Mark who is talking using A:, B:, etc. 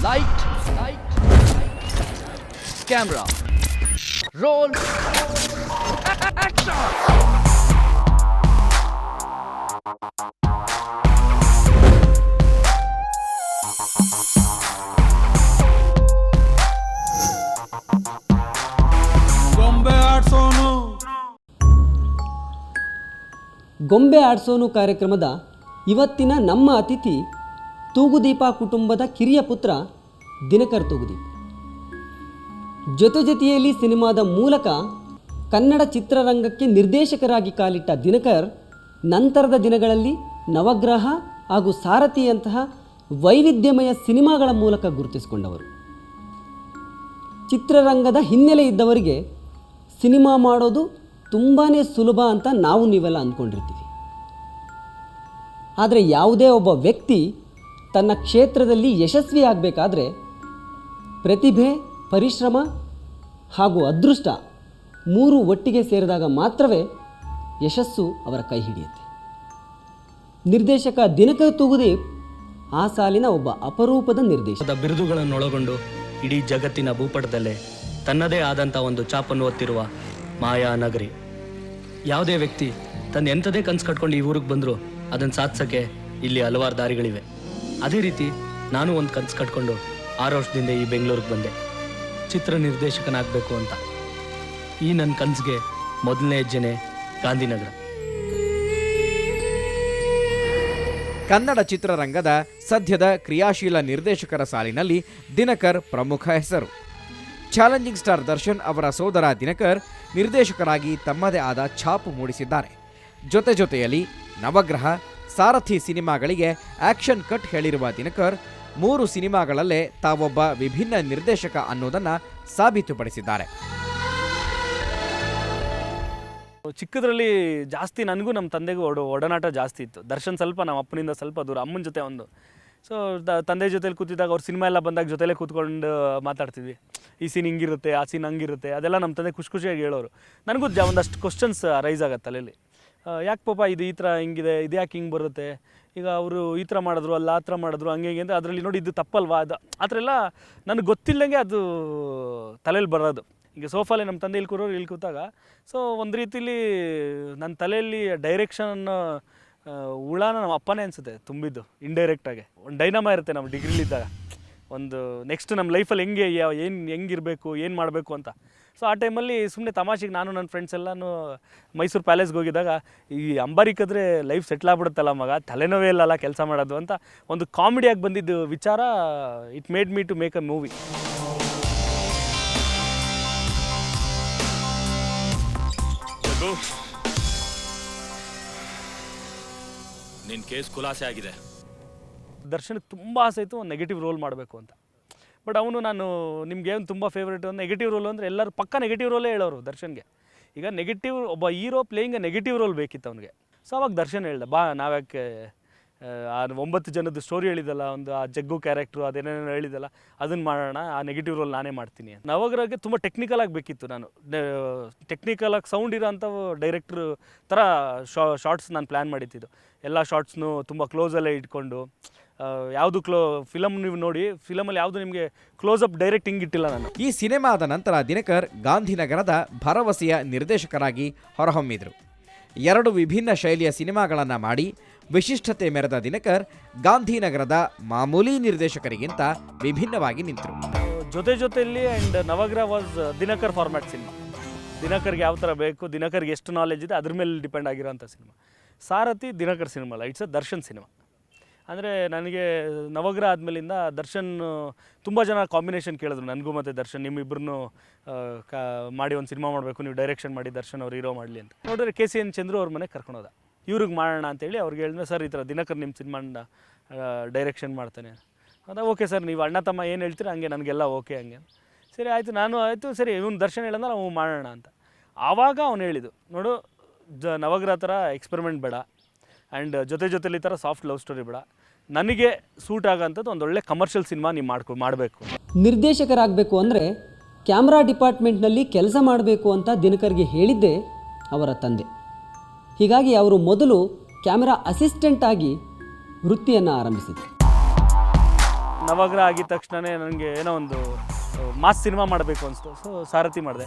A: Light, camera, roll, action!
B: ಗೊಂಬೆ ಆಡ್ಸೋನು ಕಾರ್ಯಕ್ರಮದ ಇವತ್ತಿನ ನಮ್ಮ ಅತಿಥಿ ತೂಗುದೀಪ ಕುಟುಂಬದ ಕಿರಿಯ ಪುತ್ರ ದಿನಕರ್ ತೂಗುದೀಪ್. ಜೊತೆಯಲ್ಲಿ ಸಿನಿಮಾದ ಮೂಲಕ ಕನ್ನಡ ಚಿತ್ರರಂಗಕ್ಕೆ ನಿರ್ದೇಶಕರಾಗಿ ಕಾಲಿಟ್ಟ ದಿನಕರ್ ನಂತರದ ದಿನಗಳಲ್ಲಿ ನವಗ್ರಹ ಹಾಗೂ ಸಾರಥಿಯಂತಹ ವೈವಿಧ್ಯಮಯ ಸಿನಿಮಾಗಳ ಮೂಲಕ ಗುರುತಿಸಿಕೊಂಡವರು. ಚಿತ್ರರಂಗದ ಹಿನ್ನೆಲೆ ಇದ್ದವರಿಗೆ ಸಿನಿಮಾ ಮಾಡೋದು ತುಂಬಾ ಸುಲಭ ಅಂತ ನೀವೆಲ್ಲ ಅಂದ್ಕೊಂಡಿರ್ತೀವಿ. ಆದರೆ ಯಾವುದೇ ಒಬ್ಬ ವ್ಯಕ್ತಿ ತನ್ನ ಕ್ಷೇತ್ರದಲ್ಲಿ ಯಶಸ್ವಿ ಆಗಬೇಕಾದ್ರೆ ಪ್ರತಿಭೆ, ಪರಿಶ್ರಮ ಹಾಗೂ ಅದೃಷ್ಟ ಮೂರು ಒಟ್ಟಿಗೆ ಸೇರಿದಾಗ ಮಾತ್ರವೇ ಯಶಸ್ಸು ಅವರ ಕೈ ಹಿಡಿಯುತ್ತೆ. ನಿರ್ದೇಶಕ ದಿನಕರ್ ತೂಗುದೀಪ್ ಆ ಸಾಲಿನ ಒಬ್ಬ ಅಪರೂಪದ ನಿರ್ದೇಶಕ.
C: ಬಿರುದುಗಳನ್ನೊಳಗೊಂಡು ಇಡೀ ಜಗತ್ತಿನ ಭೂಪಟದಲ್ಲೇ ತನ್ನದೇ ಆದಂಥ ಒಂದು ಚಾಪನ್ನು ಹೊತ್ತಿರುವ ಮಾಯಾ ನಗರಿ. ಯಾವುದೇ ವ್ಯಕ್ತಿ ತನ್ನ ಎಂಥದೇ ಕನಸು ಕಟ್ಕೊಂಡು ಈ ಊರಿಗೆ ಬಂದರೂ ಅದನ್ನು ಸಾಧಿಸೋಕ್ಕೆ ಇಲ್ಲಿ ಹಲವಾರು ದಾರಿಗಳಿವೆ. ಅದೇ ರೀತಿ ನಾನು ಒಂದು ಕನಸು ಕಟ್ಕೊಂಡು 6 ವರ್ಷದಿಂದ ಈ ಬೆಂಗಳೂರಿಗೆ ಬಂದೆ, ಚಿತ್ರ ನಿರ್ದೇಶಕನಾಗಬೇಕು ಅಂತ. ಈ ನನ್ನ ಕನಸಿಗೆ ಮೊದಲನೇ ಹೆಜ್ಜೆನೇ ಗಾಂಧಿನಗರ.
D: ಕನ್ನಡ ಚಿತ್ರರಂಗದ ಸದ್ಯದ ಕ್ರಿಯಾಶೀಲ ನಿರ್ದೇಶಕರ ಸಾಲಿನಲ್ಲಿ ದಿನಕರ್ ಪ್ರಮುಖ ಹೆಸರು. ಚಾಲೆಂಜಿಂಗ್ ಸ್ಟಾರ್ ದರ್ಶನ್ ಅವರ ಸೋದರ ದಿನಕರ್ ನಿರ್ದೇಶಕರಾಗಿ ತಮ್ಮದೇ ಆದ ಛಾಪು ಮೂಡಿಸಿದ್ದಾರೆ. ಜೊತೆಯಲ್ಲಿ ನವಗ್ರಹ, ಸಾರಥಿ ಸಿನಿಮಾಗಳಿಗೆ ಆಕ್ಷನ್ ಕಟ್ ಹೇಳಿರುವ ದಿನಕರ್ 3 ಸಿನಿಮಾಗಳಲ್ಲೇ ತಾವೊಬ್ಬ ವಿಭಿನ್ನ ನಿರ್ದೇಶಕ ಅನ್ನೋದನ್ನು ಸಾಬೀತುಪಡಿಸಿದ್ದಾರೆ.
C: ಚಿಕ್ಕದ್ರಲ್ಲಿ ಜಾಸ್ತಿ ನನಗೂ ನಮ್ಮ ತಂದೆಗೂ ಒಡನಾಟ ಜಾಸ್ತಿ ಇತ್ತು. ದರ್ಶನ್ ಸ್ವಲ್ಪ ನಮ್ಮ ಅಪ್ಪನಿಂದ ಸ್ವಲ್ಪ ದೂರ, ಅಮ್ಮನ ಜೊತೆ ಒಂದು. ಸೊ ತಂದೆ ಜೊತೆಲಿ ಕೂತಿದ್ದಾಗ ಅವ್ರ ಸಿನಿಮಾ ಎಲ್ಲ ಬಂದಾಗ ಜೊತೆಲೇ ಕೂತ್ಕೊಂಡು ಮಾತಾಡ್ತಿದ್ವಿ. ಈ ಸೀನ್ ಹಿಂಗಿರುತ್ತೆ, ಆ ಸೀನ್ ಹಂಗಿರುತ್ತೆ, ಅದೆಲ್ಲ ನಮ್ಮ ತಂದೆ ಖುಷಿಯಾಗಿ ಹೇಳೋರು. ನನಗೂ ಒಂದಷ್ಟು ಕ್ವಶನ್ಸ್ ರೈಸ್ ಆಗತ್ತೆ ತಲೆಯಲ್ಲಿ. ಯಾಕೆ ಪಾಪ ಇದು ಈ ಥರ ಹಿಂಗಿದೆ, ಇದು ಯಾಕೆ ಹಿಂಗೆ ಬರುತ್ತೆ, ಈಗ ಅವರು ಈ ಥರ ಮಾಡಿದ್ರು, ಅಲ್ಲ ಆ ಥರ ಮಾಡಿದ್ರು, ಹಂಗೆ ಹಿಂಗೆ ಅಂದರೆ ಅದರಲ್ಲಿ ನೋಡಿ ಇದು ತಪ್ಪಲ್ವಾ, ಅದು ಆ ಥರ ಎಲ್ಲ ನನಗೆ ಗೊತ್ತಿಲ್ಲದಂಗೆ ಅದು ತಲೆಯಲ್ಲಿ ಬರೋದು. ಈಗ ಸೋಫಾಲೆ ನಮ್ಮ ತಂದೆ ಇಲ್ಲಿ ಕೂತಾಗ ಸೊ ಒಂದು ರೀತಿಲಿ ನನ್ನ ತಲೆಯಲ್ಲಿ ಡೈರೆಕ್ಷನ್ ಹುಳನ ನಮ್ಮ ಅಪ್ಪನೇ ಅನಿಸುತ್ತೆ ತುಂಬಿದ್ದು ಇಂಡೈರೆಕ್ಟಾಗಿ. ಒಂದು ಡೈನಾಮ ಇರುತ್ತೆ ನಮ್ಮ ಡಿಗ್ರಿಲಿದ್ದಾಗ, ಒಂದು ನೆಕ್ಸ್ಟ್ ನಮ್ಮ ಲೈಫಲ್ಲಿ ಹೆಂಗಿರಬೇಕು, ಏನು ಮಾಡಬೇಕು ಅಂತ. ಸೊ ಆ ಟೈಮಲ್ಲಿ ಸುಮ್ಮನೆ ತಮಾಷೆಗೆ ನಾನು ನನ್ನ ಫ್ರೆಂಡ್ಸ್ ಎಲ್ಲನೂ ಮೈಸೂರು ಪ್ಯಾಲೇಸ್ಗೆ ಹೋಗಿದ್ದಾಗ ಈ ಅಂಬಾರಿಕದ್ರೆ ಲೈಫ್ ಸೆಟ್ಲ್ ಆಗ್ಬಿಡುತ್ತಲ್ಲ ಮಗ, ತಲೆನೋವೇ ಇಲ್ಲಲ್ಲ ಕೆಲಸ ಮಾಡೋದು ಅಂತ ಒಂದು ಕಾಮಿಡಿಯಾಗಿ ಬಂದಿದ್ದು ವಿಚಾರ. It made me to make a movie.
E: ನಿನ್ನ ಕೇಸ್ ಖುಲಾಸೆ ಆಗಿದೆ.
C: ದರ್ಶನ್ಗೆ ತುಂಬ ಆಸೆ ಇತ್ತು ಒಂದು ನೆಗೆಟಿವ್ ರೋಲ್ ಮಾಡಬೇಕು ಅಂತ. ಬಟ್ ನಾನು ನಿಮ್ಗೆ ಏನು ತುಂಬ ಫೇವ್ರೇಟ್ ಒಂದು ನೆಗೆಟಿವ್ ರೋಲ್ ಅಂದರೆ ಎಲ್ಲರೂ ಪಕ್ಕ ನೆಗೆಟಿವ್ ರೋಲೇ ಹೇಳೋರು ದರ್ಶನ್ಗೆ. ಈಗ ನೆಗೆಟಿವ್ ಒಬ್ಬ ಹೀರೋ ಪ್ಲೇಯಿಂಗ್ ನೆಗೆಟಿವ್ ರೋಲ್ ಬೇಕಿತ್ತು ಅವನಿಗೆ. ಸೊ ಅವಾಗ ದರ್ಶನ್ ಹೇಳ್ದೆ, ಬಾ ನಾವ್ಯಾಕೆ ಆ 9 ಜನದ ಸ್ಟೋರಿ ಹೇಳಿದಲ್ಲ, ಒಂದು ಆ ಜಗ್ಗು ಕ್ಯಾರೆಕ್ಟ್ರು ಅದೇನೇನೋ ಹೇಳಿದಲ್ಲ, ಅದನ್ನು ಮಾಡೋಣ, ಆ ನೆಗೆಟಿವ್ ರೋಲ್ ನಾನೇ ಮಾಡ್ತೀನಿ. ನವಗ್ರಹಕ್ಕೆ ತುಂಬ ಟೆಕ್ನಿಕಲಾಗಿ ಬೇಕಿತ್ತು. ನಾನು ಟೆಕ್ನಿಕಲಾಗಿ ಸೌಂಡ್ ಇರೋ ಅಂಥ ಡೈರೆಕ್ಟ್ರು ಥರ ಶಾರ್ಟ್ಸ್ ನಾನು ಪ್ಲ್ಯಾನ್ ಮಾಡಿದ್ದು. ಎಲ್ಲ ಶಾರ್ಟ್ಸ್ನು ತುಂಬ ಕ್ಲೋಸಲ್ಲೇ ಇಟ್ಕೊಂಡು, ಯಾವುದು ಫಿಲಮ್ ನೀವು ನೋಡಿ, ಫಿಲಮಲ್ಲಿ ಯಾವುದು ನಿಮಗೆ ಕ್ಲೋಸಪ್ ಡೈರೆಕ್ಟ್ ಹಿಂಗೆ ಇಟ್ಟಿಲ್ಲ ನಾನು.
D: ಈ ಸಿನಿಮಾದ ನಂತರ ದಿನಕರ್ ಗಾಂಧಿನಗರದ ಭರವಸೆಯ ನಿರ್ದೇಶಕರಾಗಿ ಹೊರಹೊಮ್ಮಿದರು. 2 ವಿಭಿನ್ನ ಶೈಲಿಯ ಸಿನಿಮಾಗಳನ್ನು ಮಾಡಿ ವಿಶಿಷ್ಟತೆ ಮೆರೆದ ದಿನಕರ್ ಗಾಂಧಿನಗರದ ಮಾಮೂಲಿ ನಿರ್ದೇಶಕರಿಗಿಂತ ವಿಭಿನ್ನವಾಗಿ ನಿಂತರು.
C: ಜೊತೆಯಲ್ಲಿ and Navagraha was Dinakar format cinema. ದಿನಕರ್ಗೆ ಯಾವ ಥರ ಬೇಕು, ದಿನಕರ್ಗೆ ಎಷ್ಟು ನಾಲೆಜ್ ಇದೆ ಅದ್ರ ಮೇಲೆ ಡಿಪೆಂಡ್ ಆಗಿರೋಂಥ ಸಿನಿಮಾ. ಸಾರಥಿ ದಿನಕರ್ ಸಿನಿಮಾ ಅಲ್ಲ, ಇಟ್ಸ್ ಅ ದರ್ಶನ್ ಸಿನಿಮಾ. ಅಂದರೆ ನನಗೆ ನವಗ್ರಹ ಆದಮೇಲಿಂದ ದರ್ಶನ್ ತುಂಬ ಜನ ಕಾಂಬಿನೇಷನ್ ಕೇಳಿದ್ರು ನನಗೂ ಮತ್ತು ದರ್ಶನ್, ನಿಮ್ಮಿಬ್ಬರನ್ನು ಮಾಡಿ ಒಂದು ಸಿನಿಮಾ ಮಾಡಬೇಕು, ನೀವು ಡೈರೆಕ್ಷನ್ ಮಾಡಿ ದರ್ಶನ್ ಅವ್ರು ಹೀರೋ ಮಾಡಲಿ ಅಂತ. ನೋಡಿದ್ರೆ KCN ಚಂದ್ರು ಅವ್ರ ಮನೆಗೆ ಕರ್ಕೊಂಡೋದ, ಇವ್ರಿಗೆ ಮಾಡೋಣ ಅಂತೇಳಿ. ಅವ್ರಿಗೆ ಹೇಳಿದ್ರೆ, ಸರ್ ಈ ಥರ ದಿನಕರ್ ನಿಮ್ಮ ಸಿನಿಮಾನ ಡೈರೆಕ್ಷನ್ ಮಾಡ್ತಾನೆ. ಅದ ಓಕೆ ಸರ್, ನೀವು ಅಣ್ಣ ತಮ್ಮ ಏನು ಹೇಳ್ತೀರ ಹಂಗೆ, ನನಗೆಲ್ಲ ಓಕೆ ಹಂಗೆ. ಸರಿ ಆಯಿತು ಸರಿ ಇವನು ದರ್ಶನ್ ಹೇಳಂದ್ರೆ ನಾವು ಮಾಡೋಣ ಅಂತ. ಆವಾಗ ಅವ್ನು ಹೇಳಿದ್ದು, ನೋಡು ನವಗ್ರಹ ಥರ ಎಕ್ಸ್ಪೆರಿಮೆಂಟ್ ಬೇಡ, ಆ್ಯಂಡ್ ಜೊತೆಲಿ ಥರ ಸಾಫ್ಟ್ ಲವ್ ಸ್ಟೋರಿ ಬೇಡ, ನನಗೆ ಸೂಟ್ ಆಗೋಂಥದ್ದು ಒಂದೊಳ್ಳೆ ಕಮರ್ಷಿಯಲ್ ಸಿನಿಮಾ ನೀವು ಮಾಡಬೇಕು.
B: ನಿರ್ದೇಶಕರಾಗಬೇಕು ಅಂದರೆ ಕ್ಯಾಮ್ರಾ ಡಿಪಾರ್ಟ್ಮೆಂಟ್ನಲ್ಲಿ ಕೆಲಸ ಮಾಡಬೇಕು ಅಂತ ದಿನಕರ್ಗೆ ಹೇಳಿದ್ದೇ ಅವರ ತಂದೆ. ಹೀಗಾಗಿ ಅವರು ಮೊದಲು ಕ್ಯಾಮೆರಾ ಅಸಿಸ್ಟೆಂಟ್ ಆಗಿ ವೃತ್ತಿಯನ್ನು ಆರಂಭಿಸಿದರು.
C: ನವಗ್ರಹ ಆಗಿದ ತಕ್ಷಣವೇ ನನಗೆ ಏನೋ ಒಂದು ಮಾಸ್ ಸಿನಿಮಾ ಮಾಡಬೇಕು ಅನಿಸ್ತು. ಸೊ ಸಾರಥಿ ಮಾಡಿದೆ.